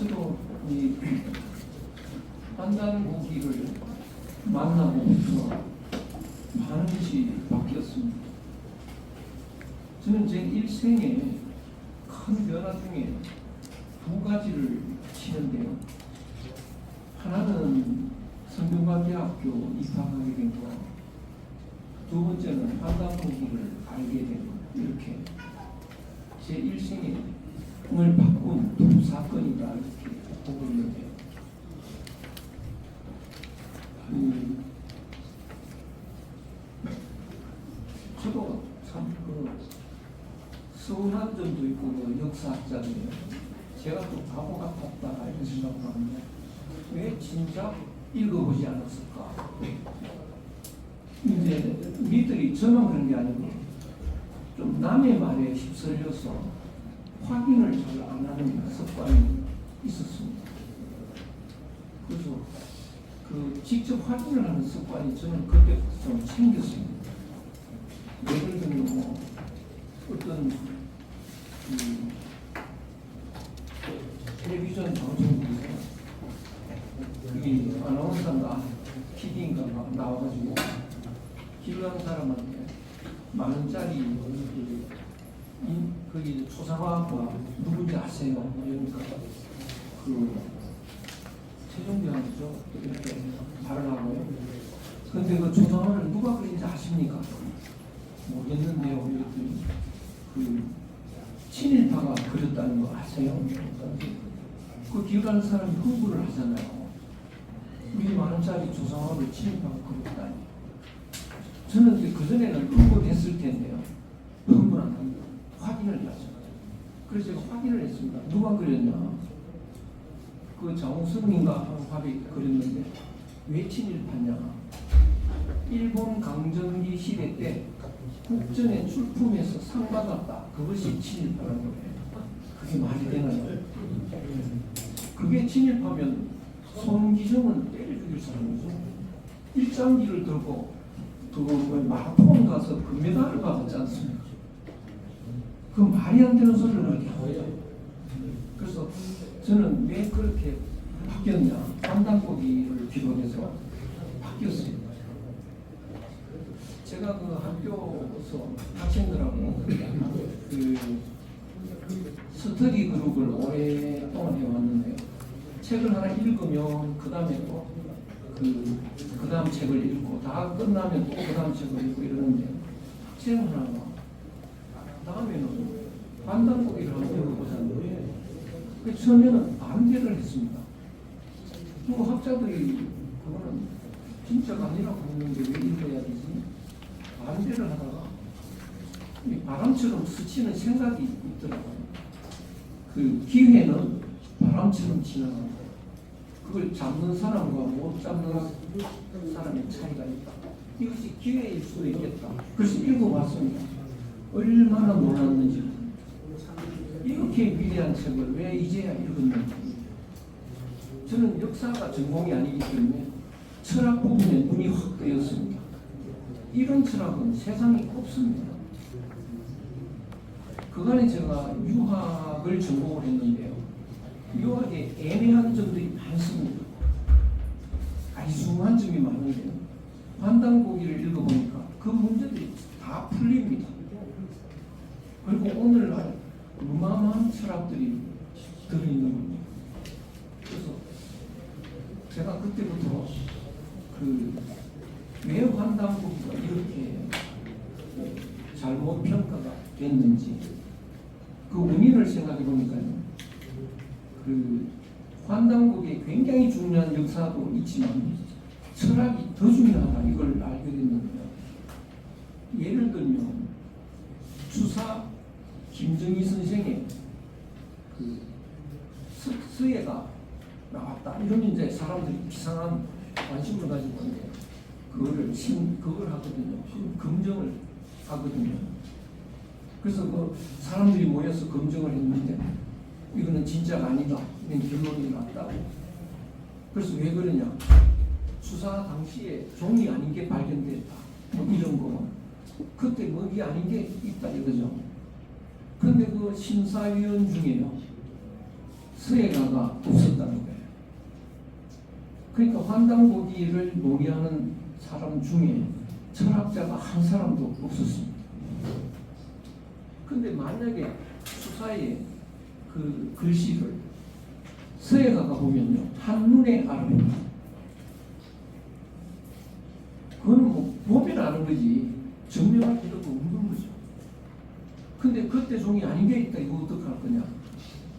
저도 이 판단고기를 만나보면서 많은 것이 바뀌었습니다. 저는 제 일생에 큰 변화 중에 두 가지를 치는데요. 하나는 성균관대학교 입학하게 된 거, 두 번째는 판단고기를 알게 된 거. 이렇게 제 일생에 을 바꾼 두 사건이다 이렇게 보고 있는데요. 저도 참 서운한 점도 있고 역사학자인데요. 제가 또 바보 같았다 이런 생각을 하는데 왜 진작 읽어보지 않았을까? 이제 니들이 저만 그런 게 아니고 좀 남의 말에 휩쓸려서 확인을 잘 안 하는 습관이 있었습니다. 그래서 직접 확인을 하는 습관이 저는 그때부터 좀 생겼습니다. 예를 들면 어떤 텔레비전 방송국에서 여기 아나운서인가 PD인가 나와가지고 필요한 사람한테 $10,000 거기 초상화가 누군지 아세요? 이러니까 최종대왕이죠. 이렇게 발언하고요. 근데 그 초상화를 누가 그린지 아십니까? 모르겠는데요. 이랬더니 친일파가 그렸다는 거 아세요? 그 기억하는 사람이 흥분을 하잖아요. 우리 $10,000 초상화를 친일파가 그렸다니. 저는 그전에는 흥분했을 텐데요. 흥분 안 합니다. 확인을 해야죠. 그래서 제가 확인을 했습니다. 누가 그렸냐? 그 장우성인가 화비 그렸는데 왜 친일파냐? 일본 강점기 시대 때 국전에 출품해서 상 받았다. 그것이 친일파라는 거예요. 그게 말이 되나요? 그게 친일파면 손기정은 때려 죽일 사람이죠. 일장기를 들고 마라톤 가서 금메달을 받았지 않습니까? 그 말이 안 되는 소리를 그렇게 하고요. 그래서 저는 왜 그렇게 바뀌었냐? 판단고기를 비롯해서 바뀌었습니다. 제가 그 학교에서 학생들하고 스터디 그룹을 오랫동안 해왔는데요. 책을 하나 읽으면 그 다음에 또 그 다음 책을 읽고 다 끝나면 또 그 다음 책을 읽고 이러는데 학생 하나가 다음에는 판단고기를 한번 읽어보자는데 처음에는 반대를 했습니다. 또 학자들이 그거는 진짜가 아니라고 했는데 왜 읽어야 되지? 반대를 하다가 바람처럼 스치는 생각이 있더라고요. 그 기회는 바람처럼 지나간다. 그걸 잡는 사람과 못 잡는 사람의 차이가 있다. 이것이 기회일 수도 있겠다. 그래서 읽어봤습니다. 얼마나 놀랐는지. 이렇게 위대한 책을 왜 이제야 읽었는지. 저는 역사가 전공이 아니기 때문에 철학 부분에 눈이 확 뜨였습니다. 이런 철학은 세상에 없습니다. 그간에 제가 유학을 전공을 했는데요. 유학에 애매한 점들이 많습니다. 아이숭한 점이 많은데요. 판단고기를 읽어보니까 그 문제들이 다 풀립니다. 그리고 오늘날 어마어마한 철학들이 들어있는 겁니다. 그래서 제가 그때부터 왜 판단고기가 이렇게 잘못 평가가 됐는지 그 원인을 생각해 보니까요. 판단고기에 굉장히 중요한 역사도 있지만 철학이 더 중요하다 이걸 알게 됐는데요. 예를 들면 주사 김정희 선생의 서예가 나왔다. 이런 이제 사람들이 이상한 관심을 가지고 있는데 그걸 하거든요. 검증을 하거든요. 그래서 그 사람들이 모여서 검증을 했는데 이거는 진짜가 아니다. 이런 결론이 났다고. 그래서 왜 그러냐? 수사 당시에 종이 아닌 게 발견됐다. 뭐 이런 거. 그때 뭐이 아닌 게 있다 이거죠. 근데 그 심사위원 중에요. 서예가가 없었다는 거예요. 그러니까 환단고기를 논의하는 사람 중에 철학자가 한 사람도 없었습니다. 근데 만약에 수사에 그 글씨를 서예가가 보면요, 한눈에 알아봅니다. 그거는 뭐 보면 아는 거지 증명할 필요가 없는 거죠. 근데 그때 종이 아닌 게 있다. 이거 어떡할 거냐?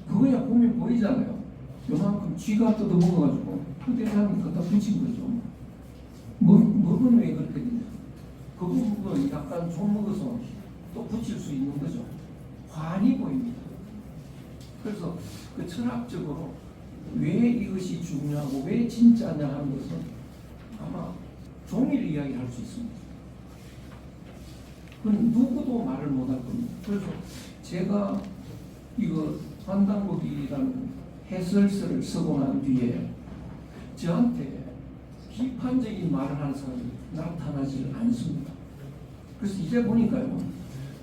그거야 보면 보이잖아요. 요만큼 쥐가 뜯어먹어가지고 그때 사람이 갖다 붙인 거죠. 먹은 왜 그렇게 되냐? 그 부분은 약간 좀 먹어서 또 붙일 수 있는 거죠. 환히 보입니다. 그래서 그 철학적으로 왜 이것이 중요하고 왜 진짜냐 하는 것은 아마 종일 이야기할 수 있습니다. 그건 누구도 말을 못할 겁니다. 그래서 제가 이거 환단고기라는 해설서를 쓰고 난 뒤에 저한테 비판적인 말을 하는 사람이 나타나지 않습니다. 그래서 이제 보니까요,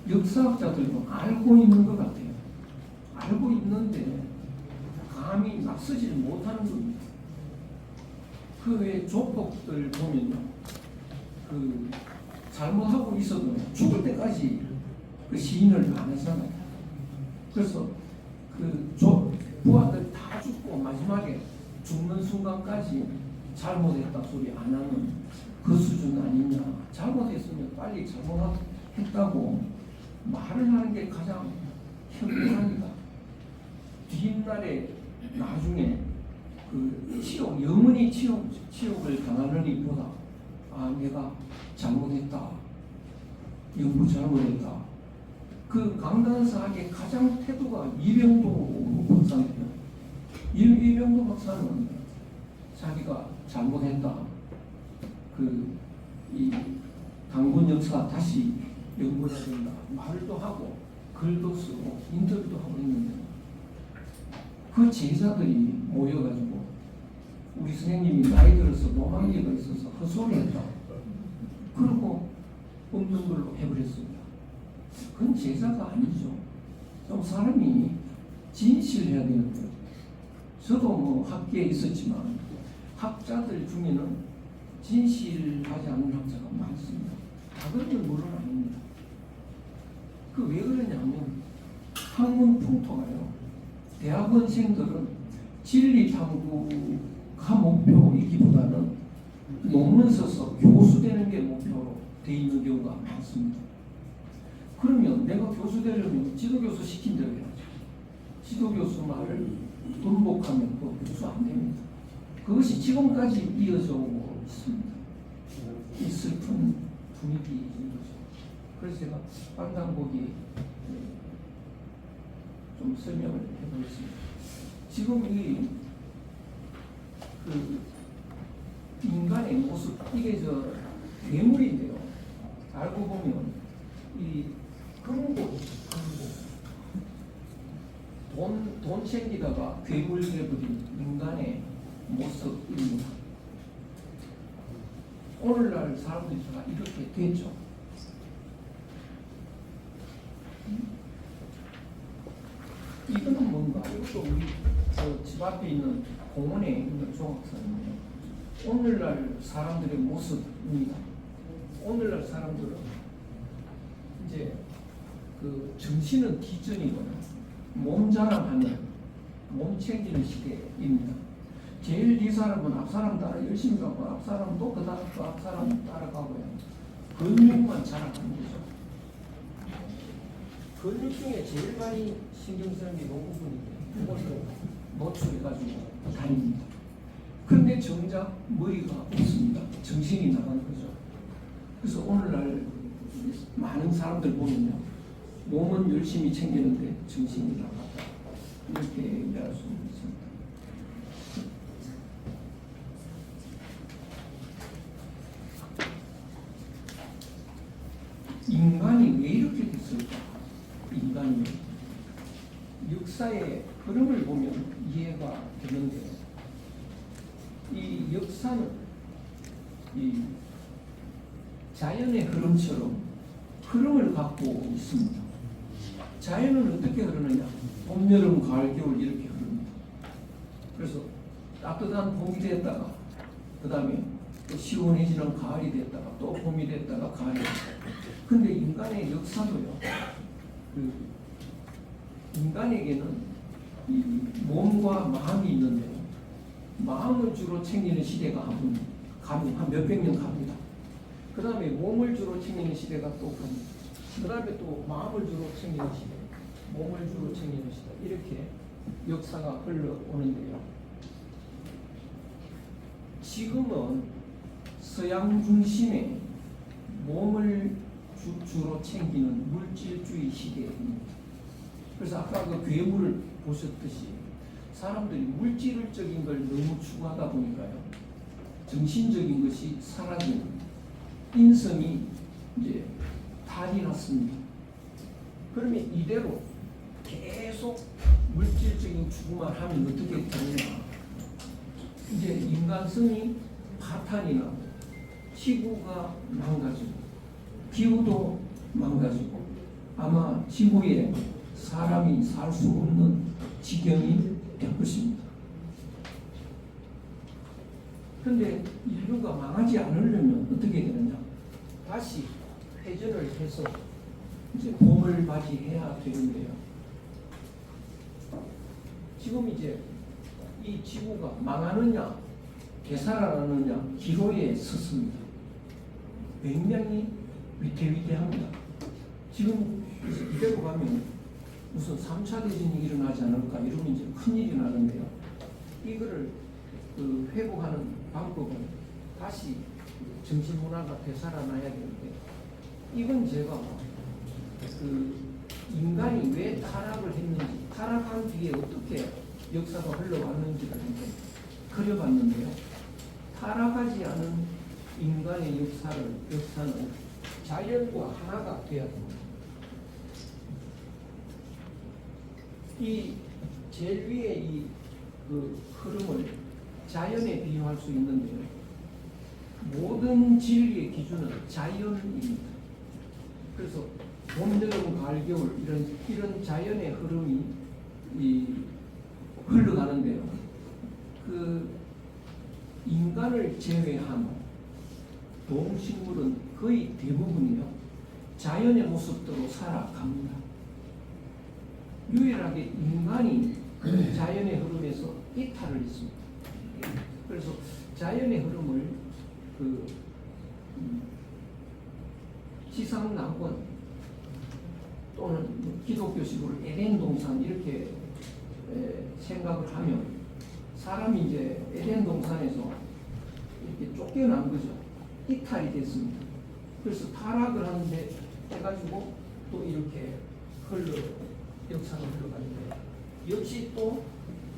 역사학자들도 알고 있는 것 같아요. 알고 있는데 감히 낯서지 못하는 겁니다. 그 외에 조폭들 보면요, 그 잘못하고 있어도 죽을 때까지 그 시인을 안 하잖아요. 그래서 그 부하들 다 죽고 마지막에 죽는 순간까지 잘못했다 소리 안 하는 그 수준 아니냐. 잘못했으면 빨리 잘못했다고 말을 하는 게 가장 현명합니다. 뒷날에 나중에 그 치욕, 영원히 치욕을 당하느니보다 아 내가 잘못했다, 영구 잘못했다. 그 강단사학의 가장 태도가 이병도 박사입니다. 이병도 박사는 자기가 잘못했다, 이 당군 역사 다시 연구해야 된다 말도 하고 글도 쓰고 인터뷰도 하고 있는데 그 제자들이 모여가지고 우리 선생님이 나이 들어서 노망기가 있어서 헛소리했다 그러고 없는 걸로 해버렸습니다. 그건 제자가 아니죠. 좀 사람이 진실해야 되는 거예요. 저도 뭐 학계에 있었지만 학자들 중에는 진실하지 않는 학자가 많습니다. 다 그러면 물론 아닙니다. 그 왜 그러냐면 학문 풍토가요, 대학원생들은 진리 탐구가 목표이기보다는 논문 써서 교수 되는 게 목표로 돼 있는 경우가 많습니다. 그러면 내가 교수 되려면 지도교수 시킨 대로 해야죠. 지도교수 말을 반복하면 그 교수 안 됩니다. 그것이 지금까지 이어져 오고 있습니다. 이 슬픈 분위기인 거죠. 그래서 제가 환단고기 좀 설명을 해보겠습니다. 지금 그 인간의 모습, 이게 괴물인데요. 알고 보면 이 금고 돈 챙기다가 괴물 돼버린 인간의 모습입니다. 오늘날 사람들이 다 이렇게 됐죠. 이거는 뭔가, 이것도 우리 집 앞에 있는 공원에 있는 종합선인데요. 오늘날 사람들의 모습입니다. 오늘날 사람들은 이제 그 정신은 뒷전이거나 몸 자랑하는, 몸 챙기는 시대입니다. 제일 이 사람은 앞사람 따라 열심히 가고 앞사람도 그 앞사람 따라가고요. 근육만 자랑하는 거죠. 근육 중에 제일 많이 신경 쓰는 게 농구분인데 그것을 노출해가지고 다닙니다. 근데 정작 머리가 없습니다. 정신이 나가는 거죠. 그래서 오늘날 많은 사람들 보면요, 몸은 열심히 챙기는데 정신이 나갔다, 이렇게 얘기할 수 있습니다. 인간이 왜 이렇게 됐을까? 인간이 역사의 흐름을 보면 이해가 되는데, 이 역사는 이 자연의 흐름처럼 흐름을 갖고 있습니다. 자연은 어떻게 흐르느냐? 봄, 여름, 가을, 겨울 이렇게 흐릅니다. 그래서 따뜻한 봄이 됐다가 그 다음에 또 시원해지는 가을이 됐다가 또 봄이 됐다가 가을이 됐다가. 근데 인간의 역사도요. 그 인간에게는 이 몸과 마음이 있는데 마음을 주로 챙기는 시대가 한 몇백 년 갑니다. 그 다음에 몸을 주로 챙기는 시대가 또 갑니다. 그 다음에 또 마음을 주로 챙기는 시대, 몸을 주로 챙기는 시대, 이렇게 역사가 흘러오는데요. 지금은 서양 중심의 몸을 주로 챙기는 물질주의 시대입니다. 그래서 아까 그 괴물을 보셨듯이 사람들이 물질적인 걸 너무 추구하다 보니까요, 정신적인 것이 사라지는 인성이 이제 탈이 났습니다. 그러면 이대로 계속 물질적인 추구만 하면 어떻게 되느냐? 이제 인간성이 파탄이 나고 지구가 망가지고 기후도 망가지고 아마 지구에 사람이 살 수 없는 지경이 될 것입니다. 그런데 인류가 망하지 않으려면 어떻게 되느냐? 다시 회전을 해서 이제 봄을 맞이해야 되는데요. 지금 이제 이 지구가 망하느냐 되살아나느냐 기로에 섰습니다. 굉장히 위태위태합니다. 지금 이대로 가면 무슨 3차 대전이 일어나지 않을까 이러면 이제 큰일이 나는데요. 이거를 회복하는 방법은 다시 정신문화가 되살아나야 되는데, 이건 제가 인간이 왜 타락을 했는지, 타락한 뒤에 어떻게 역사가 흘러왔는지를 한번 그려봤는데요. 타락하지 않은 인간의 역사는 자연과 하나가 되어야 됩니다. 이 제일 위에 그 흐름을 자연에 비유할 수 있는데요. 모든 진리의 기준은 자연입니다. 그래서 봄, 여름, 가을, 겨울 이런 자연의 흐름이 흘러가는데요. 그 인간을 제외한 동식물은 거의 대부분이요 자연의 모습대로 살아갑니다. 유일하게 인간이 그 자연의 흐름에서 이탈을 했습니다. 그래서 자연의 흐름을 지상낙원 또는 기독교식으로 에덴 동산 이렇게 생각을 하면 사람이 이제 에덴 동산에서 이렇게 쫓겨난 거죠. 이탈이 됐습니다. 그래서 타락을 하는데 해가지고 또 이렇게 역사가 흘러가는데, 역시 또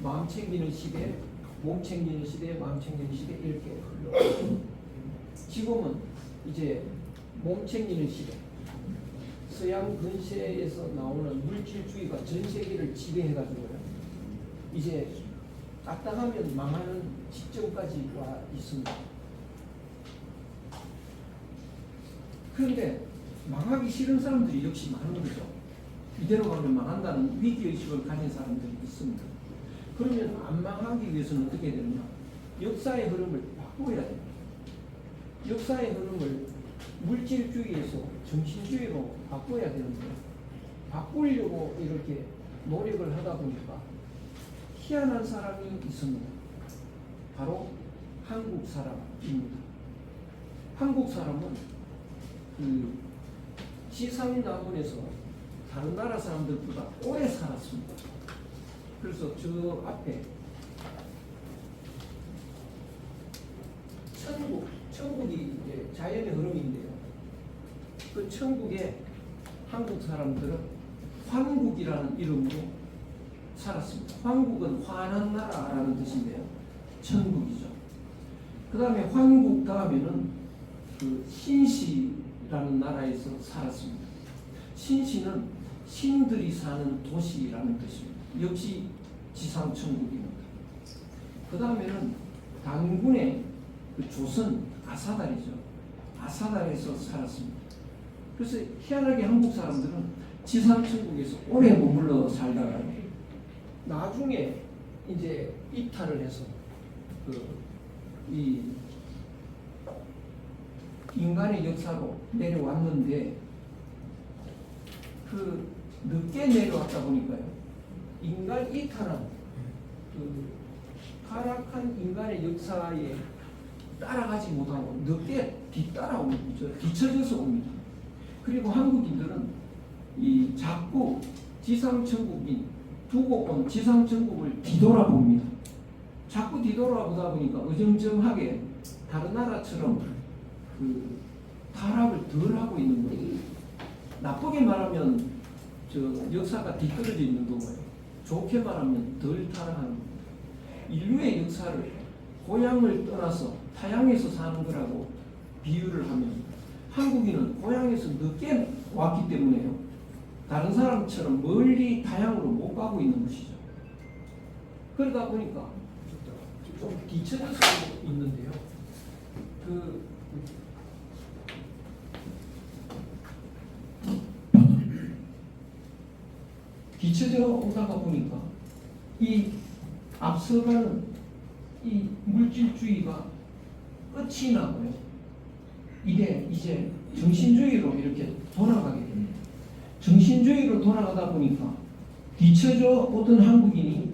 마음 챙기는 시대, 몸 챙기는 시대, 마음 챙기는 시대 이렇게 흘러가고, 지금은 이제 몸 챙기는 시대, 서양 근세에서 나오는 물질주의가 전 세계를 지배해가지고요. 이제 까딱하면 망하는 직전까지 와 있습니다. 그런데 망하기 싫은 사람들이 역시 많은 거죠. 이대로 가면 망한다는 위기의식을 가진 사람들이 있습니다. 그러면 안 망하기 위해서는 어떻게 되느냐? 역사의 흐름을 바꿔야 됩니다. 역사의 흐름을 물질주의에서 정신주의로 바꿔야 되는데, 바꾸려고 이렇게 노력을 하다 보니까 희한한 사람이 있습니다. 바로 한국 사람입니다. 한국 사람은 지상낙원에서 다른 나라 사람들보다 오래 살았습니다. 그래서 저 앞에 천국이 이제 자연의 흐름인데요. 그 천국에 한국 사람들은 황국이라는 이름으로 살았습니다. 황국은 환한 나라라는 뜻인데요. 천국이죠. 그 다음에 황국 다음에는 그 신시라는 나라에서 살았습니다. 신시는 신들이 사는 도시라는 뜻입니다. 역시 지상천국입니다. 그 다음에는 당군의 그 조선 아사달이죠. 아사달에서 살았습니다. 그래서 희한하게 한국 사람들은 지상천국에서 오래 머물러 살다가 나중에 이제 이탈을 해서 이 인간의 역사로 내려왔는데 늦게 내려왔다 보니까요. 인간 이탈한 타락한 인간의 역사에 따라가지 못하고 늦게 뒤처져서 옵니다. 그리고 한국인들은 이 자꾸 지상천국이 두고 온 지상천국을 뒤돌아봅니다. 자꾸 뒤돌아보다 보니까 어정쩡하게 다른 나라처럼 타락을 덜 하고 있는 거예요. 나쁘게 말하면 역사가 뒤떨어져 있는 거고요. 좋게 말하면 덜 타락하는 겁니다. 인류의 역사를 고향을 떠나서 타향에서 사는 거라고 비유를 하면 한국인은 고향에서 늦게 왔기 때문에요. 다른 사람처럼 멀리 타향으로 못 가고 있는 것이죠. 그러다 보니까 좀 뒤처져서 있는데요. 뒤처져 오다가 보니까 이 앞서가는 이 물질주의가 끝이 나고요. 이제 정신주의로 이렇게 돌아가게 됩니다. 정신주의로 돌아가다 보니까 뒤처져 오던 한국인이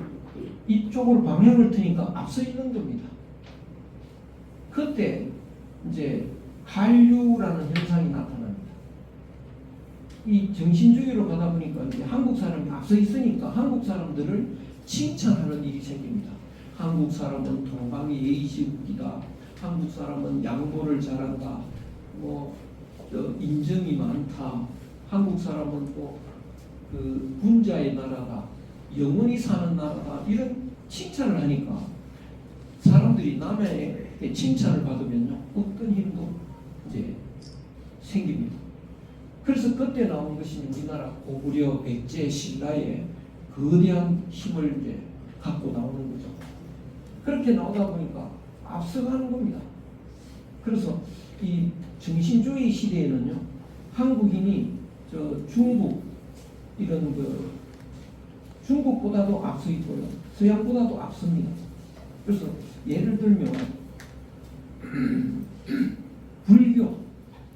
이쪽으로 방향을 트니까 앞서 있는 겁니다. 그때 이제 한류라는 현상이 나타납니다. 이 정신주의로 가다 보니까 이제 한국 사람이 앞서 있으니까 한국 사람들을 칭찬하는 일이 생깁니다. 한국 사람은 동방이 예의시국이다. 한국 사람은 양보를 잘한다. 인정이 많다. 한국 사람은 또 군자의 나라다. 영원히 사는 나라다. 이런 칭찬을 하니까 사람들이 남의 칭찬을 받으면요 어떤 힘도 이제 생깁니다. 그래서 그때 나온 것이 우리나라 고구려, 백제, 신라의 거대한 힘을 이제 갖고 나오는 거죠. 그렇게 나오다 보니까 앞서가는 겁니다. 그래서 이 정신주의 시대에는요 한국인이 중국 이런 중국보다도 앞서 있고요 서양보다도 앞섭니다. 그래서 예를 들면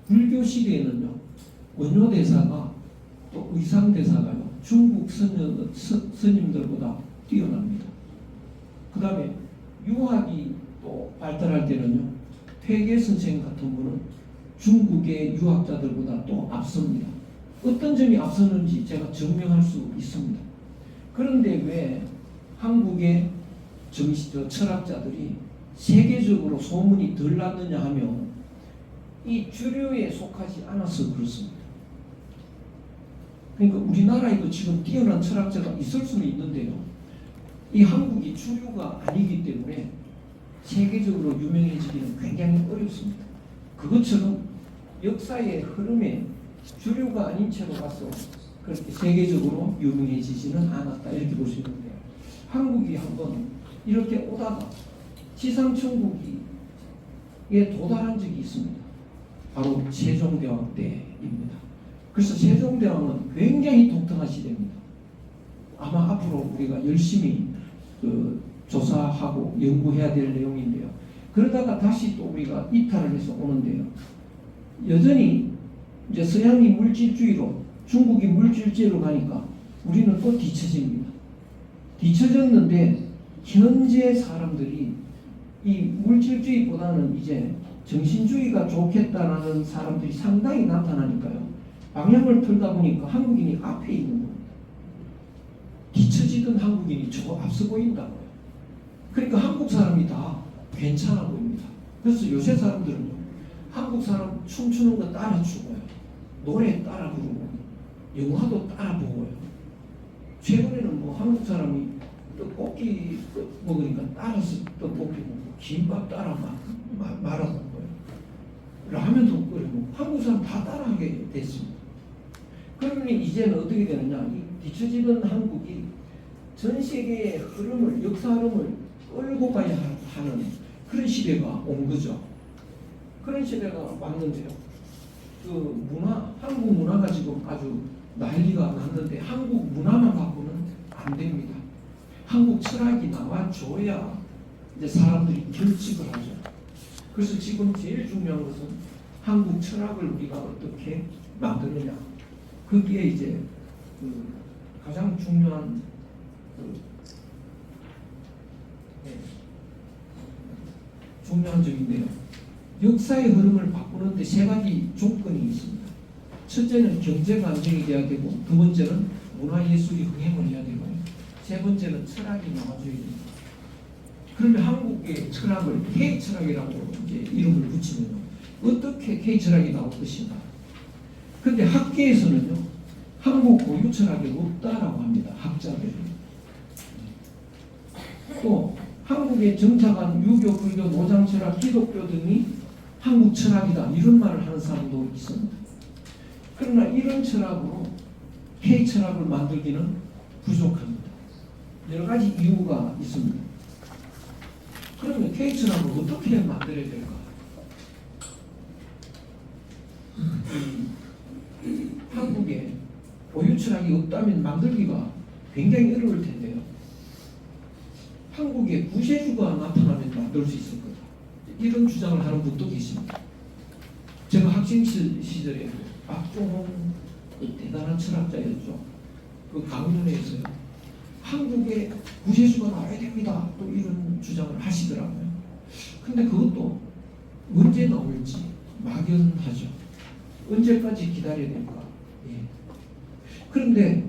불교 시대에는요 원효대사가 또 의상대사가요 중국 스님들보다 뛰어납니다. 그 다음에 유학이 또 발달할 때는요 퇴계 선생 같은 분은 중국의 유학자들보다 또 앞섭니다. 어떤 점이 앞서는지 제가 증명할 수 있습니다. 그런데 왜 한국의 철학자들이 세계적으로 소문이 덜 났느냐 하면 이 주류에 속하지 않아서 그렇습니다. 그러니까 우리나라에도 지금 뛰어난 철학자가 있을 수는 있는데요. 이 한국이 주류가 아니기 때문에 세계적으로 유명해지기는 굉장히 어렵습니다. 그것처럼 역사의 흐름에 주류가 아닌 채로 가서 그렇게 세계적으로 유명해지지는 않았다 이렇게 볼 수 있는데요. 한국이 한번 이렇게 오다가 지상천국에 도달한 적이 있습니다. 바로 세종대왕 때입니다. 그래서 세종대왕은 굉장히 독특한 시대입니다. 아마 앞으로 우리가 열심히 조사하고 연구해야 될 내용인데요. 그러다가 다시 또 우리가 이탈을 해서 오는데요. 여전히 이제 서양이 물질주의로 중국이 물질주의로 가니까 우리는 또 뒤처집니다. 뒤처졌는데 현재 사람들이 이 물질주의보다는 이제 정신주의가 좋겠다라는 사람들이 상당히 나타나니까요. 방향을 틀다 보니까 한국인이 앞에 있는 겁니다. 뒤처지던 한국인이 저 앞서 보인다고요. 그러니까 한국 사람이 다 괜찮아 보입니다. 그래서 요새 사람들은요. 한국 사람 춤추는 거 따라 추고요. 노래 따라 부르고 영화도 따라 보고요. 최근에는 뭐 한국 사람이 떡볶이 먹으니까 따라서 떡볶이 먹고 김밥 따라 말아 먹고요. 라면도 끓여 먹고 한국 사람 다 따라하게 됐습니다. 그러니 이제는 어떻게 되느냐? 이 뒤처지던 한국이 전 세계의 흐름을 역사 흐름을 끌고 가야 하는 그런 시대가 온 거죠. 그런 시대가 왔는데요. 한국 문화가 지금 아주 난리가 났는데 한국 문화만 갖고는 안 됩니다. 한국 철학이 나와줘야 이제 사람들이 결집을 하죠. 그래서 지금 제일 중요한 것은 한국 철학을 우리가 어떻게 만드느냐. 거기에 이제 가장 중요한 중요한 점인데요. 역사의 흐름을 바꾸는데 세 가지 조건이 있습니다. 첫째는 경제가 안정이 돼야 되고, 두 번째는 문화예술이 흥행을 해야 되고, 세 번째는 철학이 나와줘야 됩니다. 그러면 한국의 철학을 K철학이라고 이제 이름을 붙이면 어떻게 K철학이 나올 것인가? 그런데 학계에서는요, 한국 고유 철학이 없다라고 합니다. 학자들이. 또 한국에 정착한 유교, 불교, 노장 철학, 기독교 등이 한국 철학이다 이런 말을 하는 사람도 있습니다. 그러나 이런 철학으로 K철학을 만들기는 부족합니다. 여러 가지 이유가 있습니다. 그러면 K철학을 어떻게 만들어야 될까? 한국에 고유 철학이 없다면 만들기가 굉장히 어려울 텐데요. 한국에 구세주가 나타나면 만들 수 있을 거다. 이런 주장을 하는 분도 계십니다. 제가 학생 시절에 박종홍 대단한 철학자였죠. 그 강연회에서요. 한국에 구세주가 나와야 됩니다. 또 이런 주장을 하시더라고요. 근데 그것도 언제 나올지 막연하죠. 언제까지 기다려야 될까? 예. 그런데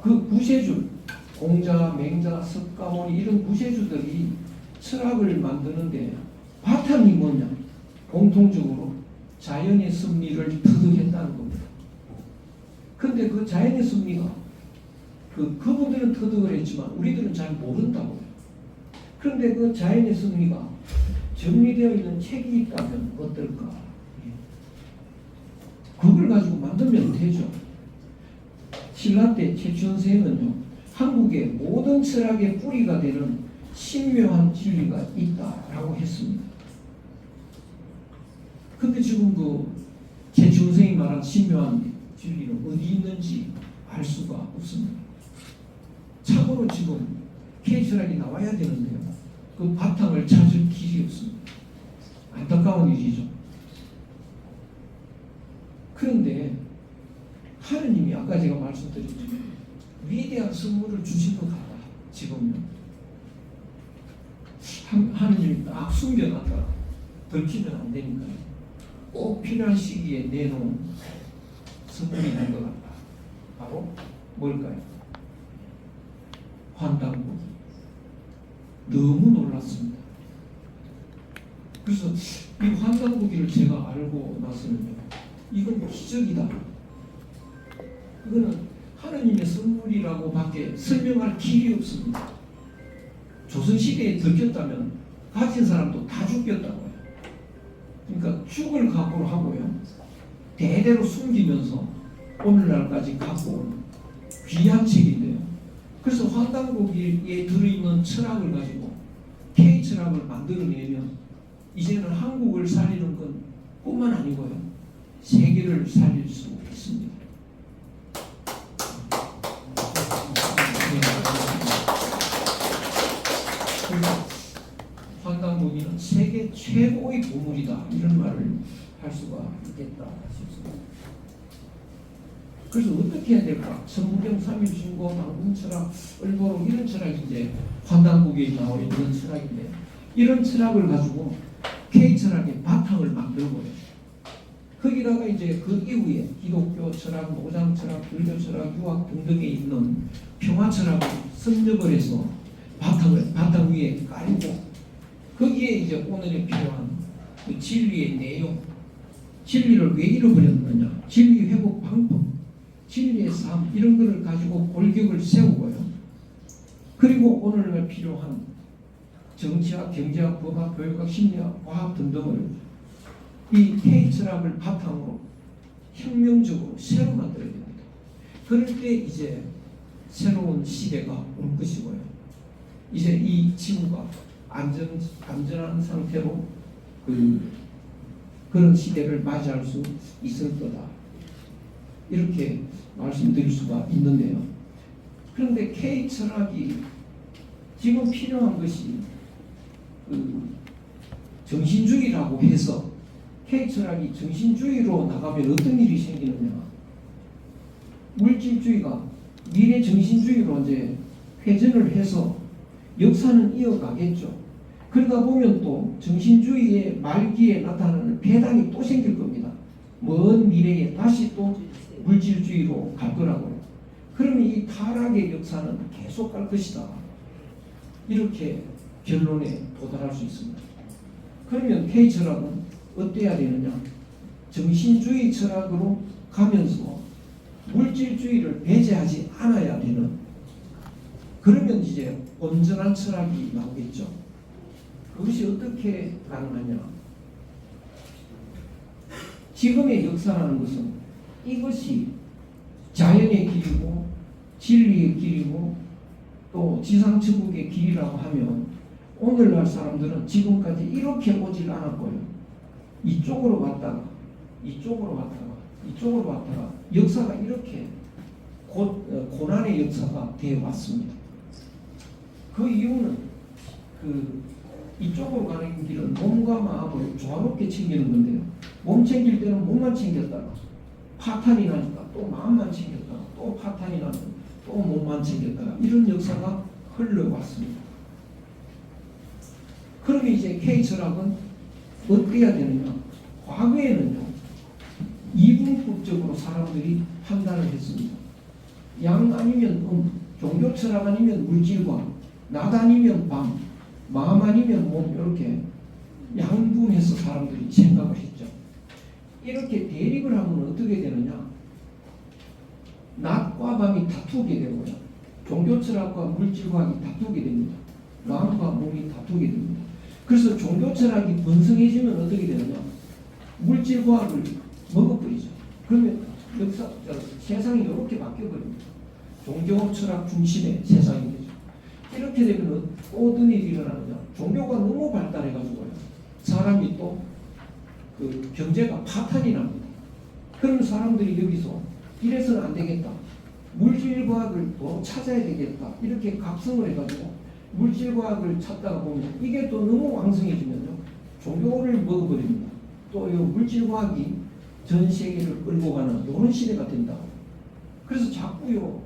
그 구세주, 공자, 맹자, 석가모니 이런 구세주들이 철학을 만드는데 바탕이 뭐냐? 공통적으로 자연의 섭리를 터득했다는 겁니다. 그런데 그 자연의 섭리가 그분들은 터득을 했지만 우리들은 잘 모른다고요. 그런데 그 자연의 섭리가 정리되어 있는 책이 있다면 어떨까? 그걸 가지고 만들면 되죠. 신라 때 최치원 선생은요, 한국의 모든 철학의 뿌리가 되는 신묘한 진리가 있다라고 했습니다. 근데 지금 그 최치원 선생이 말한 신묘한 진리는 어디 있는지 알 수가 없습니다. 참으로 지금 K철학이 나와야 되는데요, 그 바탕을 찾을 길이 없습니다. 안타까운 일이죠. 그런데 하느님이 아까 제가 말씀드렸죠. 위대한 선물을 주신 것 같다. 지금요. 하느님이 딱 숨겨놨다. 들키면 안 되니까요. 꼭 필요한 시기에 내놓은 선물이 있는 것 같다. 바로 뭘까요? 환단곡. 너무 놀랐습니다. 그래서 이 환단곡을 제가 알고 나서는요, 이건 기적이다. 이거는 하느님의 선물이라고 밖에 설명할 길이 없습니다. 조선시대에 들켰다면 가진 사람도 다 죽였다고요. 그러니까 죽을 각오로 하고요, 대대로 숨기면서 오늘날까지 갖고 온 귀한 책인데요. 그래서 환단곡에 들어있는 철학을 가지고 K철학을 만들어내면 이제는 한국을 살리는 건 뿐만 아니고요, 세계를 살릴 수 있습니다. 환단곡이는 세계 최고의 보물이다, 이런 말을 할 수가 있겠다 싶습니다. 그래서 어떻게 해야 될까? 성경, 삼일신고, 당분철학, 을보록 이런 철학이 이제 환단곡에 나와 있는 철학인데, 이런 철학을 가지고 K철학의 바탕을 만들고요, 거기다가 이제 그 이후에 기독교 철학, 노장 철학, 불교 철학, 유학 등등에 있는 평화 철학을 섭렵을 해서 바탕 위에 깔고, 거기에 이제 오늘에 필요한 그 진리의 내용, 진리를 왜 잃어버렸느냐, 진리 회복 방법, 진리의 삶, 이런 것을 가지고 골격을 세우고요. 그리고 오늘날 필요한 정치학, 경제학, 법학, 교육학, 심리학, 과학 등등을 이 K철학을 바탕으로 혁명적으로 새로 만들어야 됩니다. 그럴 때 이제 새로운 시대가 올 것이고요. 이제 이 지구가 안전한 상태로 그런 시대를 맞이할 수 있을 거다. 이렇게 말씀드릴 수가 있는데요. 그런데 K철학이 지금 필요한 것이 그 정신주의라고 해서 K철학이 정신주의로 나가면 어떤 일이 생기느냐. 물질주의가 미래 정신주의로 이제 회전을 해서 역사는 이어가겠죠. 그러다 보면 또 정신주의의 말기에 나타나는 배당이 또 생길 겁니다. 먼 미래에 다시 또 물질주의로 갈 거라고요. 그러면 이 타락의 역사는 계속 갈 것이다. 이렇게 결론에 도달할 수 있습니다. 그러면 K철학은 어때야 되느냐? 정신주의 철학으로 가면서 물질주의를 배제하지 않아야 되는, 그러면 이제 온전한 철학이 나오겠죠. 그것이 어떻게 가능하냐? 지금의 역사라는 것은 이것이 자연의 길이고 진리의 길이고 또 지상천국의 길이라고 하면 오늘날 사람들은 지금까지 이렇게 오질 않았고요. 이쪽으로 왔다가 이쪽으로 왔다가 이쪽으로 왔다가 역사가 이렇게 고난의 역사가 되어 왔습니다. 그 이유는 이쪽으로 가는 길은 몸과 마음을 조화롭게 챙기는 건데요. 몸 챙길 때는 몸만 챙겼다가 파탄이 나니까 또 마음만 챙겼다가 또 파탄이 나면 또 몸만 챙겼다가 이런 역사가 흘러왔습니다. 그러면 이제 K철학은 어때야 되느냐? 과거에는요, 이분법적으로 사람들이 판단을 했습니다. 양 아니면 종교 철학 아니면 물질과, 낮 아니면 밤, 마음 아니면 몸, 이렇게 양분해서 사람들이 생각을 했죠. 이렇게 대립을 하면 어떻게 되느냐? 낮과 밤이 다투게 되고요. 종교 철학과 물질과학이 다투게 됩니다. 마음과 몸이 다투게 됩니다. 그래서 종교 철학이 번성해지면 어떻게 되느냐? 물질과학을 먹어버리죠. 그러면 세상이 이렇게 바뀌어버립니다. 종교 철학 중심의 세상이 되죠. 이렇게 되면 어떤 일이 일어나느냐? 종교가 너무 발달해가지고요. 사람이 또 경제가 파탄이 납니다. 그러면 사람들이 여기서 이래서는 안 되겠다. 물질과학을 또 찾아야 되겠다. 이렇게 각성을 해가지고 물질과학을 찾다가 보면 이게 또 너무 왕성해지면요. 종교를 먹어버립니다. 또 이 물질과학이 전 세계를 끌고 가는 이런 시대가 된다. 그래서 자꾸요,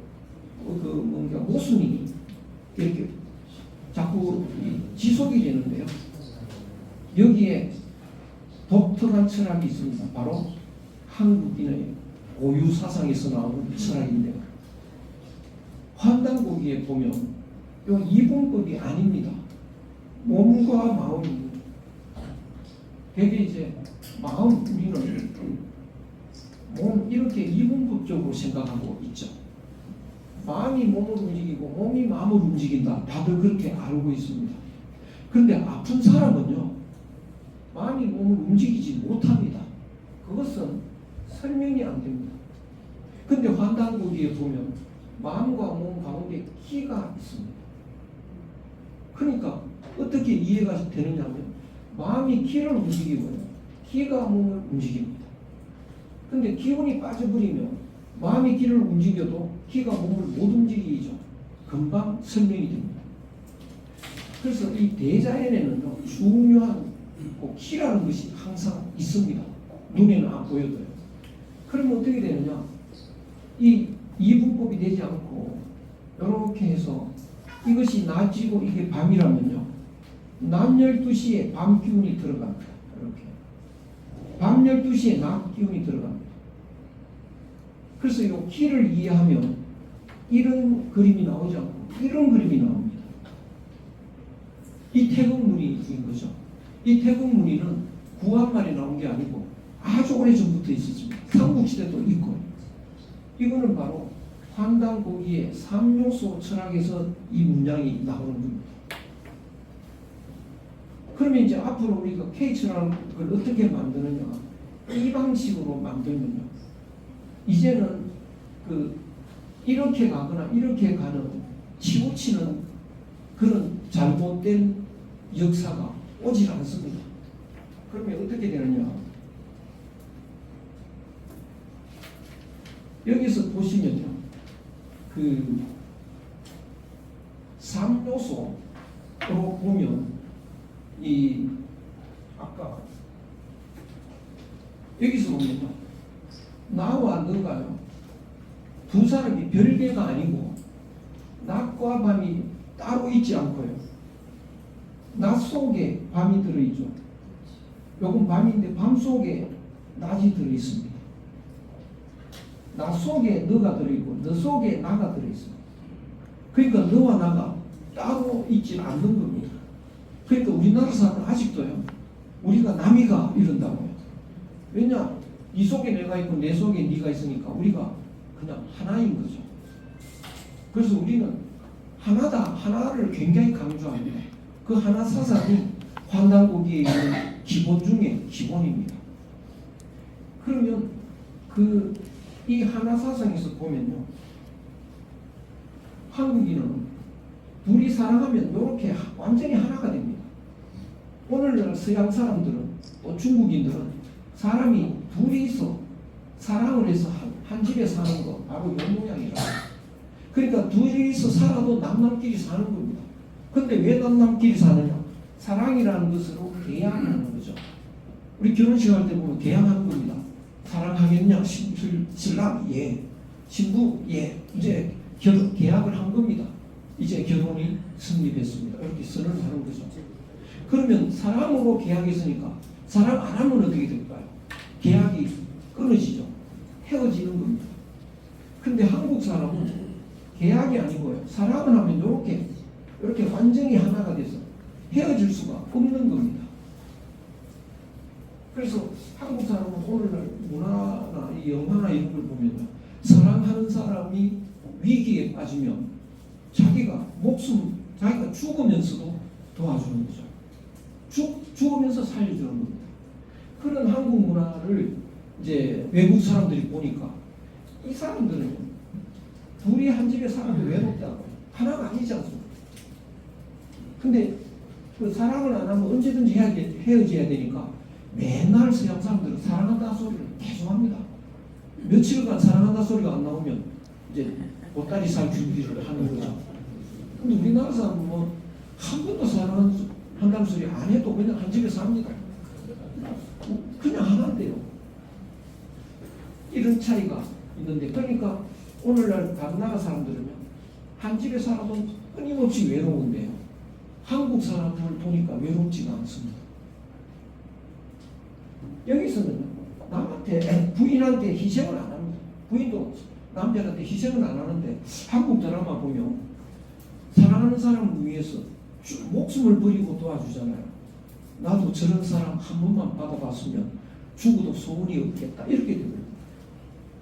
모순이 이렇게 자꾸 지속이 되는데요. 여기에 독특한 철학이 있습니다. 바로 한국인의 고유 사상에서 나오는 철학인데요. 환단고기에 보면 요 이분법이 아닙니다. 몸과 마음이 되게 이제 우리는 몸 이렇게 이분법적으로 생각하고 있죠. 마음이 몸을 움직이고 몸이 마음을 움직인다. 다들 그렇게 알고 있습니다. 그런데 아픈 사람은요, 마음이 몸을 움직이지 못합니다. 그것은 설명이 안 됩니다. 그런데 환단고기에 보면 마음과 몸 가운데 기가 있습니다. 그러니까 어떻게 이해가 되느냐면 마음이 기를 움직이고요, 기가 몸을 움직입니다. 그런데 기운이 빠져버리면 마음이 기를 움직여도 기가 몸을 못 움직이죠. 금방 설명이 됩니다. 그래서 이 대자연에는 중요한 기라는 것이 항상 있습니다. 눈에는 안 보여도요. 그러면 어떻게 되느냐? 이 이분법이 되지 않고 이렇게 해서 이것이 낮이고 이게 밤이라면요, 낮 12시에 밤 기운이 들어갑니다. 이렇게 밤 12시에 낮 기운이 들어갑니다. 그래서 이 기를 이해하면 이런 그림이 나오지 않고 이런 그림이 나옵니다. 이 태극무늬인 거죠. 이 태극무늬는 구한말에 나온 게 아니고 아주 오래전부터 있었습니다. 삼국시대도 있고. 이거는 바로 환단고기의 3요소 철학에서 이 문장이 나오는 겁니다. 그러면 이제 앞으로 우리가 K철학을 어떻게 만드느냐? 이 방식으로 만들면요, 이제는 이렇게 가거나 이렇게 가는 치우치는 그런 잘못된 역사가 오질 않습니다. 그러면 어떻게 되느냐? 여기서 보시면요, 3요소로 보면 이 아까 여기서 보면요, 나와 너가요 두 사람이 별개가 아니고 낮과 밤이 따로 있지 않고요, 낮 속에 밤이 들어있죠. 요건 밤인데 밤 속에 낮이 들어있습니다. 나 속에 너가 들어있고 너 속에 나가 들어있습니다. 그러니까 너와 나가 따로 있지 않는 겁니다. 그러니까 우리나라 사람은 아직도요, 우리가 남이가 이런다고요. 왜냐? 이 속에 내가 있고 내 속에 네가 있으니까 우리가 그냥 하나인 거죠. 그래서 우리는 하나다, 하나를 굉장히 강조합니다. 그 하나 사상이 환단고기에 있는 기본 중에 기본입니다. 그러면 이 하나 사상에서 보면요, 한국인은 둘이 사랑하면 이렇게 완전히 하나가 됩니다. 오늘날 서양 사람들은 또 중국인들은 사람이 둘이서 사랑을 해서 한 집에 사는 거 바로 이 모양이라. 그러니까 둘이서 살아도 남남끼리 사는 겁니다. 근데 왜 남남끼리 사느냐? 사랑이라는 것으로 계약하는 거죠. 우리 결혼식 할 때 보면 계약하는 겁니다. 사랑하겠냐? 신랑 예, 신부 예. 이제 계약을 한 겁니다. 이제 결혼이 성립했습니다. 이렇게 선언을 하는 거죠. 그러면 사랑으로 계약했으니까 사랑 안 하면 어떻게 될까요? 계약이 끊어지죠. 헤어지는 겁니다. 근데 한국 사람은 계약이 아니고요, 사랑을 하면 이렇게 완전히 하나가 돼서 헤어질 수가 없는 겁니다. 그래서 한국 사람은 오늘날 문화나 이 영화나 이런 걸 보면 사랑하는 사람이 위기에 빠지면 자기가 죽으면서도 도와주는 거죠. 죽으면서 살려주는 겁니다. 그런 한국 문화를 이제 외국 사람들이 보니까 이 사람들은 둘이 한 집에 살아도 외롭다고, 하나가 아니지 않습니까? 근데 그 사랑을 안 하면 언제든지 헤어져야 되니까 맨날 서양 사람들은 사랑한다 소리를 계속 합니다. 며칠간 사랑한다 소리가 안 나오면 이제 보따리 살 준비를 하는 거죠. 근데 우리나라 사람은 뭐 한 번도 사랑한다는 소리 안 해도 그냥 한 집에 삽니다. 그냥 하나인데요. 이런 차이가 있는데, 그러니까 오늘날 다른 나라 사람들은요, 한 집에 살아도 끊임없이 외로운데요, 한국 사람을 보니까 외롭지가 않습니다. 여기서는 남한테, 부인한테 희생을 안 합니다. 부인도 남편한테 희생을 안 하는데, 한국 드라마 보면 사랑하는 사람을 위해서 목숨을 버리고 도와주잖아요. 나도 저런 사랑 한 번만 받아봤으면 죽어도 소원이 없겠다, 이렇게 되거든요.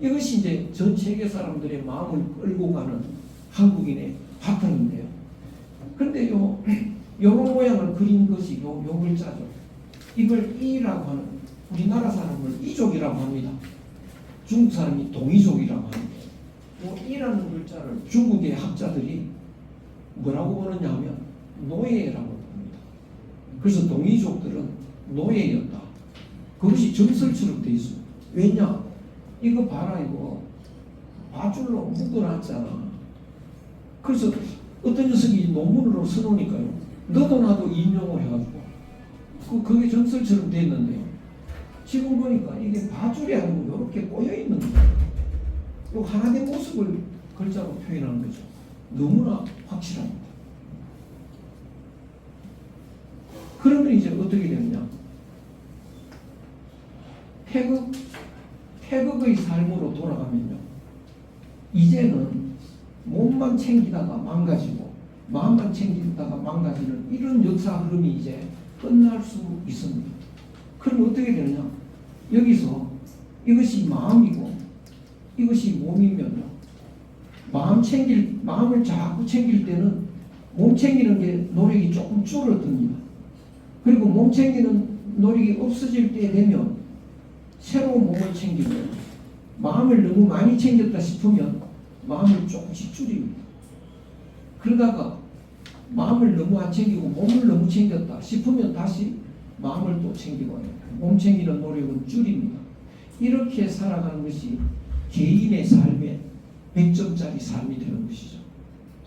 이것이 이제 전 세계 사람들의 마음을 끌고 가는 한국인의 바탕인데요. 그런데 요런 모양을 그린 것이 요 글자죠. 이걸 이라고 하는, 우리나라 사람을 이족이라고 합니다. 중국 사람이 동이족이라고 합니다. 이라는 글자를 중국의 학자들이 뭐라고 보느냐 하면 노예라고 봅니다. 그래서 동이족들은 노예였다. 그것이 정설처럼 되어 있습니다. 왜냐? 이거 봐라, 이거 밧줄로 묶어놨잖아. 그래서 어떤 녀석이 논문으로 써놓으니까요, 너도 나도 인용을 해가지고 그게 전설처럼 되어 있는데요, 지금 보니까 이게 밧줄이 아니고 이렇게 꼬여있는 거예요. 이 하나된 모습을 글자로 표현하는 거죠. 너무나 확실합니다. 그러면 이제 어떻게 되느냐? 태극의 삶으로 돌아가면요, 이제는 몸만 챙기다가 망가지고 마음만 챙기다가 망가지는 이런 역사 흐름이 이제 끝날 수 있습니다. 그럼 어떻게 되느냐? 여기서 이것이 마음이고 이것이 몸이면요, 마음을 자꾸 챙길 때는 몸 챙기는 게 노력이 조금 줄어듭니다. 그리고 몸 챙기는 노력이 없어질 때 되면 새로운 몸을 챙기고요, 마음을 너무 많이 챙겼다 싶으면 마음을 조금씩 줄입니다. 그러다가 마음을 너무 안 챙기고 몸을 너무 챙겼다 싶으면 다시 마음을 또 챙기고 몸 챙기는 노력은 줄입니다. 이렇게 살아가는 것이 개인의 삶의 100점짜리 삶이 되는 것이죠.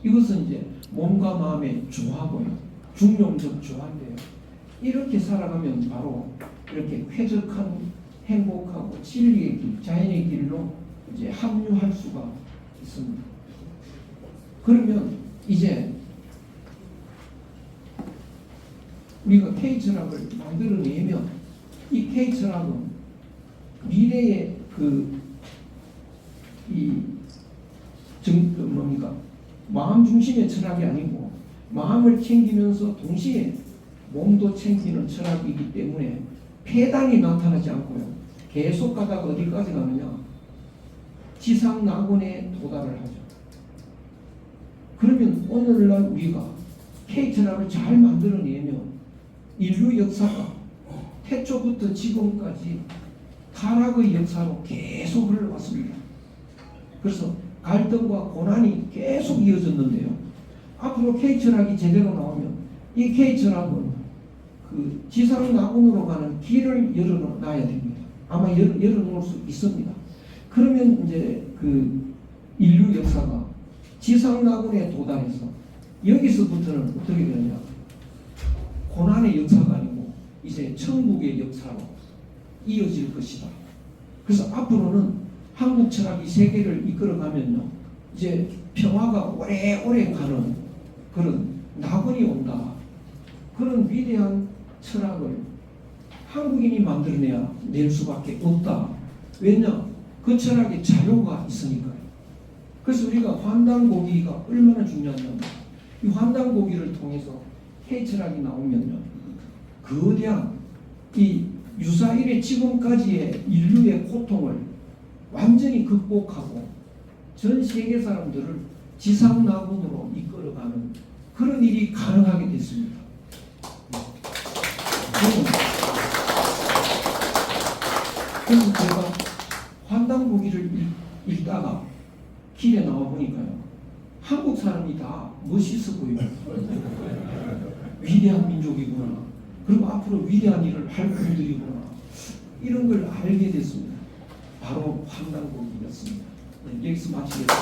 이것은 이제 몸과 마음의 조화고요. 중용적 조화인데요. 이렇게 살아가면 바로 이렇게 쾌적한 행복하고 진리의 길, 자연의 길로 이제 합류할 수가 있습니다. 그러면 이제 우리가 K철학을 만들어내면 이 K철학은 미래의 뭡니까? 마음 중심의 철학이 아니고 마음을 챙기면서 동시에 몸도 챙기는 철학이기 때문에 폐단이 나타나지 않고요. 계속 가다가 어디까지 가느냐? 지상낙원에 도달을 하죠. 그러면 오늘날 우리가 K철학을 잘 만들어내면 인류 역사가 태초부터 지금까지 타락의 역사로 계속 흘러왔습니다. 그래서 갈등과 고난이 계속 이어졌는데요. 앞으로 K철학이 제대로 나오면 이 K철학은 그 지상낙원으로 가는 길을 열어놔야 됩니다. 아마 열어놓을 수 있습니다. 그러면 이제 그 인류 역사가 지상낙원에 도달해서 여기서부터는 어떻게 되느냐? 고난의 역사가 아니고 이제 천국의 역사로 이어질 것이다. 그래서 앞으로는 한국 철학이 세계를 이끌어가면요, 이제 평화가 오래오래 가는 그런 낙원이 온다. 그런 위대한 철학을 한국인이 만들어내야 낼 수밖에 없다. 왜냐? 그 철학에 자료가 있으니까요. 그래서 우리가 환단고기가 얼마나 중요하냐면 이 환단고기를 통해서 K철학이 나오면요, 거대한 이 유사일의 지금까지의 인류의 고통을 완전히 극복하고 전 세계 사람들을 지상낙원으로 이끌어가는 그런 일이 가능하게 됐습니다. 그래서 제가 환단고기를 읽다가 길에 나와 보니까요, 한국 사람이 다 멋있어 보여요. 위대한 민족이구나. 그리고 앞으로 위대한 일을 할 분들이구나. 이런 걸 알게 됐습니다. 바로 환단고기였습니다. 여기서 마치겠습니다.